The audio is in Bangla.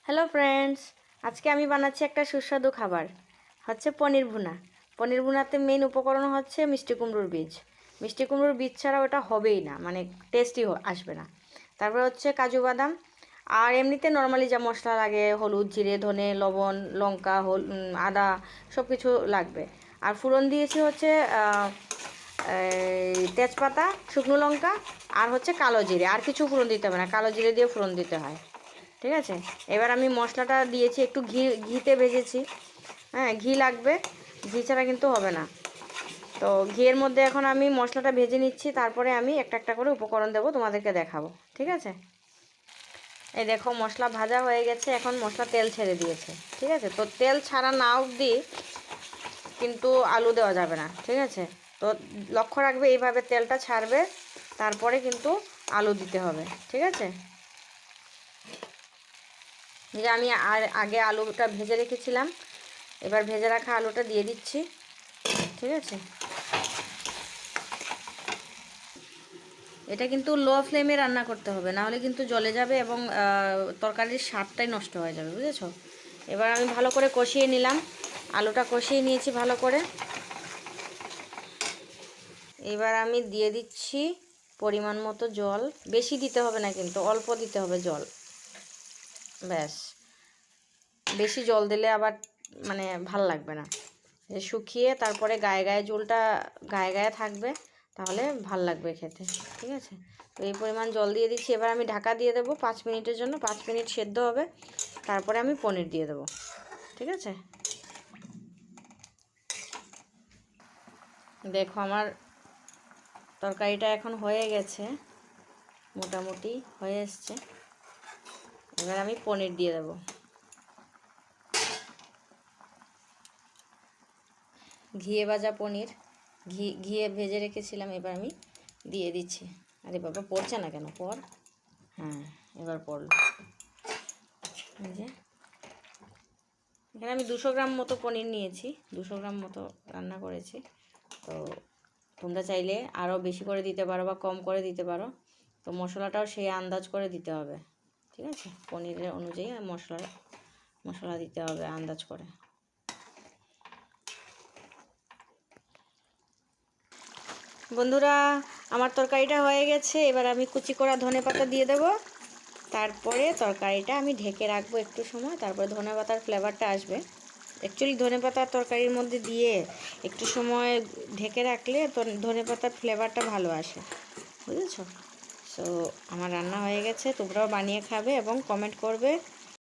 হ্যালো ফ্রেন্ডস, আজকে আমি বানাচ্ছি একটা সুস্বাদু খাবার, হচ্ছে পনির ভুনা। পনির ভুনাতে মেন উপকরণ হচ্ছে মিষ্টি কুমড়োর বীজ। মিষ্টি কুমড়োর বীজ ছাড়া ওটা হবেই না, মানে টেস্টি আসবে না। তারপর হচ্ছে কাজু বাদাম, আর এমনিতে নর্মালি যা মশলা লাগে, হলুদ, জিরে, ধনে, লবণ, লঙ্কা, আদা, সব কিছু লাগবে। আর ফোড়ন দিয়েছি হচ্ছে তেজপাতা, শুকনো লঙ্কা, আর হচ্ছে কালো জিরে। আর কিছু ফোড়ন দিতে হবে না, কালো জিরে দিয়ে ফোড়ন দিতে হয়। ঠিক আছে, এবার আমি মশলাটা দিয়েছি, একটু ঘিতে ভেজেছি। হ্যাঁ, ঘি লাগবে, ঘি ছাড়া কিন্তু হবে না। তো ঘিয়ের মধ্যে এখন আমি মশলাটা ভেজে নিচ্ছি, তারপরে আমি একটা একটা করে উপকরণ দেবো, তোমাদেরকে দেখাবো। ঠিক আছে, এই দেখো মশলা ভাজা হয়ে গেছে, এখন মশলা তেল ছেড়ে দিয়েছে। ঠিক আছে, তো তেল ছাড়া না অবধি কিন্তু আলু দেওয়া যাবে না। ঠিক আছে, তো লক্ষ্য রাখবে এইভাবে তেলটা ছাড়বে, তারপরে কিন্তু আলু দিতে হবে। ঠিক আছে, যে আমি আগে আলুটা ভেজে রেখেছিলাম, এবার ভেজে রাখা আলুটা দিয়ে দিচ্ছি। ঠিক আছে, এটা কিন্তু লো ফ্লেমে রান্না করতে হবে, নাহলে কিন্তু জ্বলে যাবে এবং তরকারির স্বাদটাই নষ্ট হয়ে যাবে, বুঝেছো? এবার আমি ভালো করে কষিয়ে নিলাম, আলুটা কষিয়ে নিয়েছি ভালো করে। এবার আমি দিয়ে দিচ্ছি পরিমাণ মতো জল। বেশি দিতে হবে না, কিন্তু অল্প দিতে হবে জল, ব্যাস। বেশি জল দিলে আবার মানে ভাল লাগবে না। শুকিয়ে তারপরে গায়ে গায়ে ঝোলটা গায়ে গায়ে থাকবে, তাহলে ভাল লাগবে খেতে। ঠিক আছে, তো এই পরিমাণ জল দিয়ে দিচ্ছি। এবার আমি ঢাকা দিয়ে দেবো 5 মিনিটের জন্য। 5 মিনিট সেদ্ধ হবে, তারপরে আমি পনির দিয়ে দেবো। ঠিক আছে, দেখো আমার তরকারিটা এখন হয়ে গেছে, মোটামুটি হয়ে এসছে। এবার আমি পনির দিয়ে দেবো, ঘিয়ে ভাজা পনির, ঘিয়ে ভেজে রেখেছিলাম। এবার আমি দিয়ে দিচ্ছি। আরে বাবা, পড়ছে না কেন? পর, হ্যাঁ এবার পড়লো। এই যে এখানে আমি 200 গ্রাম মতো পনির নিয়েছি, 200 গ্রাম মতো রান্না করেছি। তো তোমরা চাইলে আরও বেশি করে দিতে পারো বা কম করে দিতে পারো। তো মশলাটাও সেই আন্দাজ করে দিতে হবে। ঠিক আছে, পনিরের অনুযায়ী মশলা দিতে হবে আন্দাজ করে। বন্ধুরা, আমার তরকারিটা হয়ে গেছে। এবার আমি কুচি করা ধনেপাতা দিয়ে দেবো। তারপরে তরকারিটা আমি ঢেকে রাখবো একটু সময়, তারপরে ধনেপাতার ফ্লেভারটা আসবে। অ্যাকচুয়ালি ধনেপাতার তরকারির মধ্যে দিয়ে একটু সময় ঢেকে রাখলে ধনেপাতার ফ্লেভারটা ভালো আসে, বুঝেছো? সো আমার রান্না হয়ে গেছে, তোমরাও বানিয়ে খাবে এবং কমেন্ট করবে